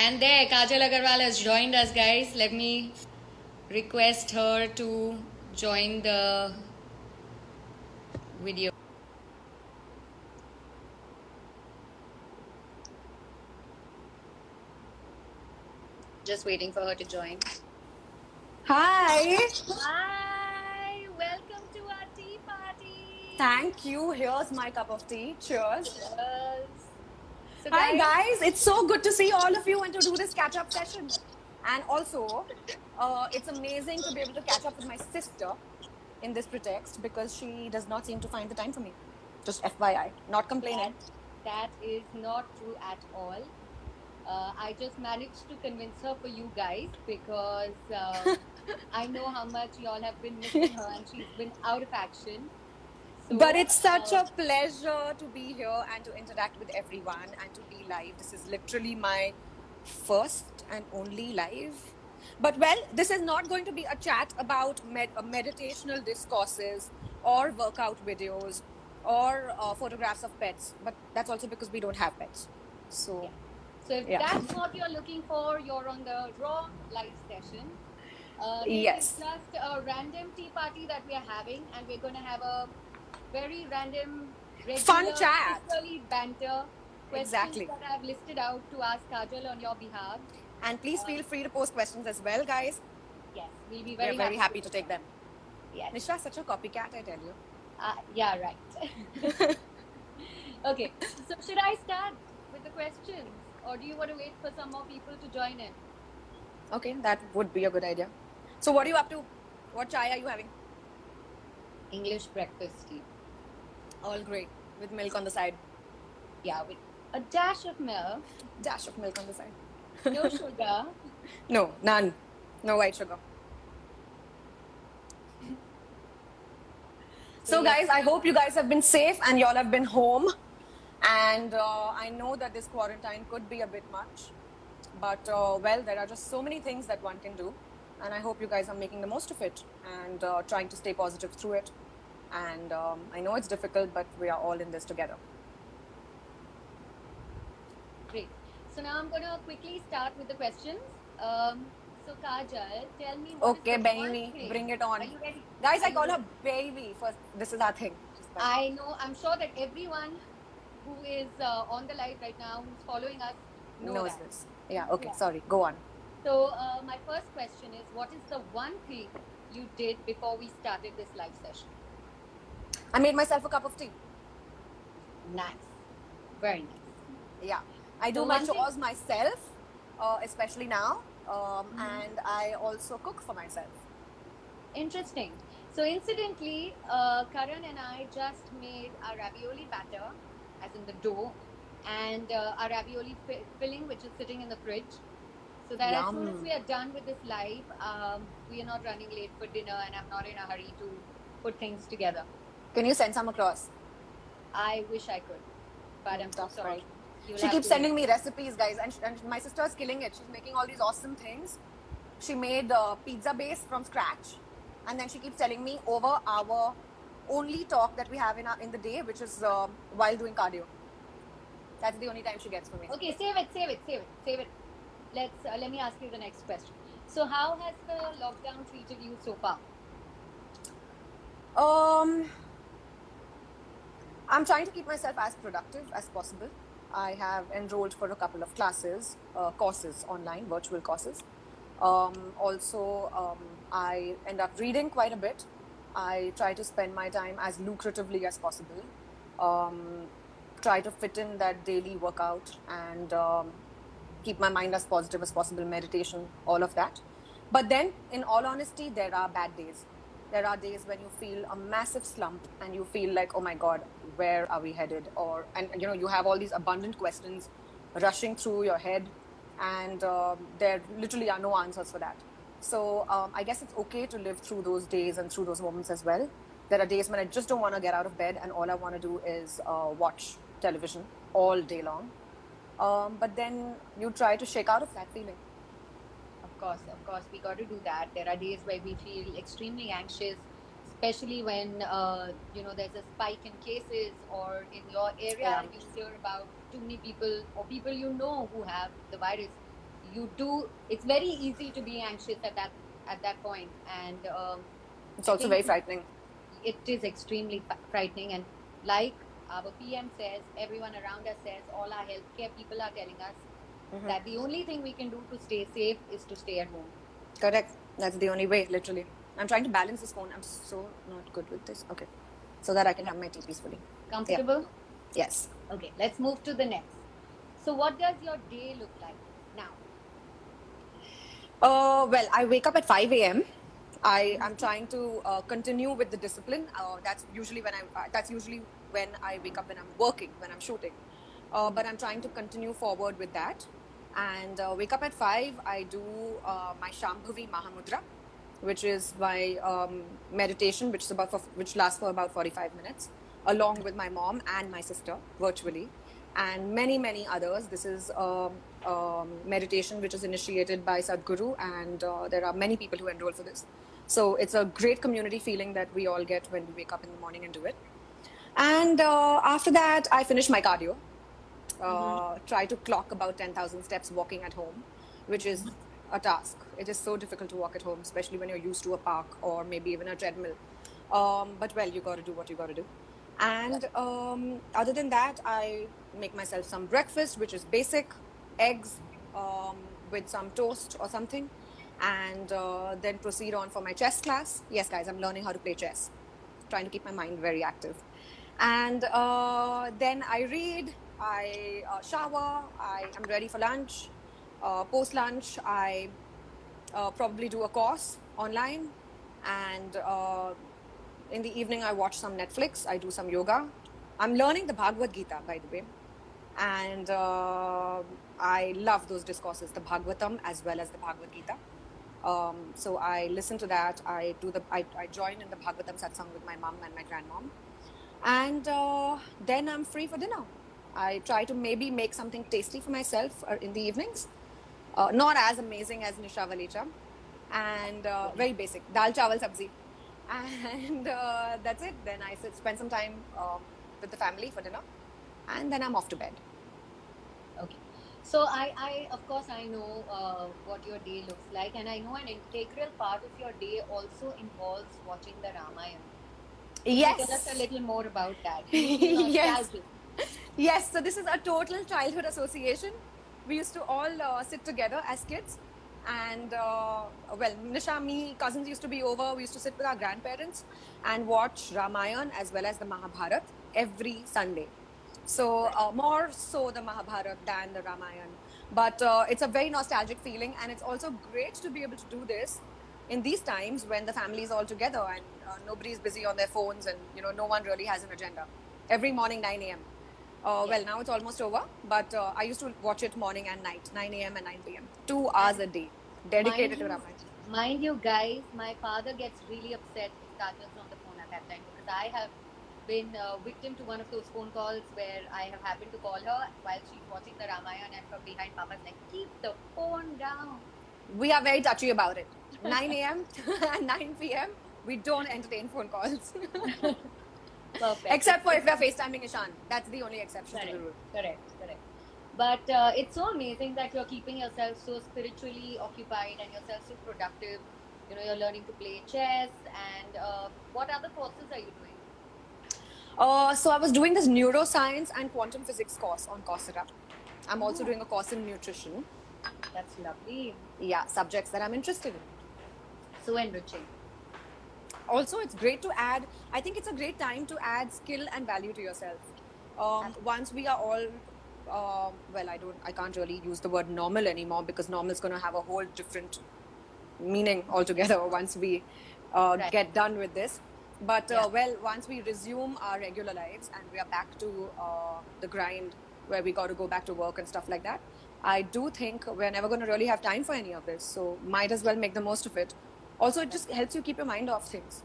And there, Kajal Agarwal has joined us, guys. Let me request her to join the video. Just waiting for her to join. Hi. Hi, welcome to our tea party. Thank you. Here's my cup of tea. Cheers. Yes. So Hi, guys. It's so good to see all of you and to do this catch-up session. And also, it's amazing to be able to catch up with my sister in this pretext because she does not seem to find the time for me. Just FYI. Not complaining. That is not true at all. I just managed to convince her for you guys because I know how much y'all have been missing her and she's been out of action. So, But it's such a pleasure to be here and to interact with everyone and to be live. This is literally my first and only live. But well, this is not going to be a chat about meditational discourses or workout videos or photographs of pets. But that's also because we don't have pets. So, so if that's what you're looking for, you're on the wrong live session. Yes. It's just a random tea party that we are having, and we're going to have a very random, regular, fun chat, banter. Exactly. That I've listed out to ask Kajal on your behalf. And please feel free to post questions as well, guys. Yes, we'll be very happy to take them. Yes. Nisha is such a copycat, I tell you. Yeah, right. Okay, so should I start with the questions, or do you want to wait for some more people to join in? Okay, that would be a good idea. So what are you up to? What chai are you having? English breakfast tea. All great. With milk on the side. Yeah, with a dash of milk. Dash of milk on the side. No sugar. No, none. No white sugar. So guys, I hope you guys have been safe and y'all have been home. And I know that this quarantine could be a bit much. But well, there are just so many things that one can do. And I hope you guys are making the most of it and trying to stay positive through it. And I know it's difficult, but we are all in this together. Great. So now I'm going to quickly start with the questions. So Kajal, tell me what okay, baby, bring it on. Are you ready? Guys, I call her baby. First, this is our thing. I know. I'm sure that everyone who is on the live right now, who's following us, knows this. Yeah, okay, sorry. Go on. So my first question is, what is the one thing you did before we started this live session? I made myself a cup of tea. Nice. Very nice. Yeah. I do my chores myself, especially now. And I also cook for myself. Interesting. So incidentally, Karan and I just made our ravioli batter, as in the dough, and our ravioli filling, which is sitting in the fridge. So that as soon as we are done with this live, we are not running late for dinner and I'm not in a hurry to put things together. Can you send some across? I wish I could, but I'm so sorry. She keeps sending me recipes, guys, and my sister is killing it. She's making all these awesome things. She made pizza base from scratch, and then she keeps telling me over our only talk that we have in the day, which is while doing cardio. That's the only time she gets for me. Okay, save it. Let me ask you the next question. So how has the lockdown treated you so far? I'm trying to keep myself as productive as possible. I have enrolled for a couple of classes, courses online, virtual courses. Also, I end up reading quite a bit. I try to spend my time as lucratively as possible. Try to fit in that daily workout and keep my mind as positive as possible, meditation, all of that. But then, in all honesty, there are bad days. There are days when you feel a massive slump and you feel like, oh my God, where are we headed? And you have all these abundant questions rushing through your head, and there literally are no answers for that. So I guess it's okay to live through those days and through those moments as well. There are days when I just don't want to get out of bed and all I want to do is watch television all day long. But then you try to shake out of that feeling. Of course, we got to do that. There are days where we feel extremely anxious, especially when there's a spike in cases, or in your area you hear about too many people or people who have the virus. it's very easy to be anxious at that point, and It's I also think very frightening. it is extremely frightening. And like our PM says, everyone around us says, all our healthcare people are telling us that the only thing we can do to stay safe is to stay at home. Correct. That's the only way, literally. I'm trying to balance this phone. I'm so not good with this. Okay. So that I can have my tea peacefully. Comfortable? Yeah. Yes. Okay, let's move to the next. So what does your day look like now? Well, I wake up at 5 a.m. I am trying to continue with the discipline. That's usually when I wake up when I'm working, when I'm shooting. But I'm trying to continue forward with that. And wake up at 5. I do my Shambhavi Mahamudra, which is my meditation, which lasts for about 45 minutes, along with my mom and my sister virtually, and many others. This is meditation which is initiated by Sadhguru, and there are many people who enroll for this. So it's a great community feeling that we all get when we wake up in the morning and do it. And after that, I finish my cardio. Try to clock about 10,000 steps walking at home, which is a task. It is so difficult to walk at home, especially when you're used to a park or maybe even a treadmill. But well, you got to do what you got to do. And other than that, I make myself some breakfast, which is basic, eggs with some toast or something, and then proceed on for my chess class. Yes, guys, I'm learning how to play chess, trying to keep my mind very active. And then I read, I shower, I am ready for lunch. Post lunch, I probably do a course online, and in the evening I watch some Netflix, I do some yoga. I'm learning the Bhagavad Gita, by the way, and I love those discourses, the Bhagavatam as well as the Bhagavad Gita. So I listen to that. I join in the Bhagavatam satsang with my mom and my grandmom, and then I'm free for dinner. I try to maybe make something tasty for myself in the evenings. Not as amazing as Nisha Agarwal, and very basic, dal chawal sabzi, and that's it. Then I spend some time with the family for dinner, and then I'm off to bed. Okay. So I of course I know what your day looks like, and I know an integral part of your day also involves watching the Ramayana. Yes. Tell us a little more about that. Yes. Yes. So this is a total childhood association. We used to all sit together as kids, and well, Nisha, me, cousins used to be over. We used to sit with our grandparents and watch Ramayana as well as the Mahabharata every Sunday. So more so the Mahabharata than the Ramayana. But it's a very nostalgic feeling, and it's also great to be able to do this in these times when the family is all together and nobody's busy on their phones, and no one really has an agenda. Every morning 9 a.m. Well, now it's almost over, but I used to watch it morning and night, 9 a.m. and 9 p.m. 2 hours a day, dedicated to Ramayana. Mind you, guys, my father gets really upset if Kajal's on the phone at that time, because I have been victim to one of those phone calls where I have happened to call her while she's watching the Ramayana, and from behind, Papa's like, keep the phone down. We are very touchy about it. 9 a.m. and 9 p.m. we don't entertain phone calls. Perfect. Except for if we are FaceTiming Ishan. That's the only exception to the rule. Correct. But it's so amazing that you're keeping yourself so spiritually occupied and yourself so productive. You're learning to play chess, and what other courses are you doing? So I was doing this neuroscience and quantum physics course on Coursera. I'm also doing a course in nutrition. That's lovely. Yeah, subjects that I'm interested in. So enriching. Also, it's great to add, I think it's a great time to add skill and value to yourself. Once we are all, well, I can't really use the word normal anymore, because normal is going to have a whole different meaning altogether once we get done with this. But well, once we resume our regular lives and we are back to the grind where we got to go back to work and stuff like that, I do think we're never going to really have time for any of this. So might as well make the most of it. Also, it just helps you keep your mind off things.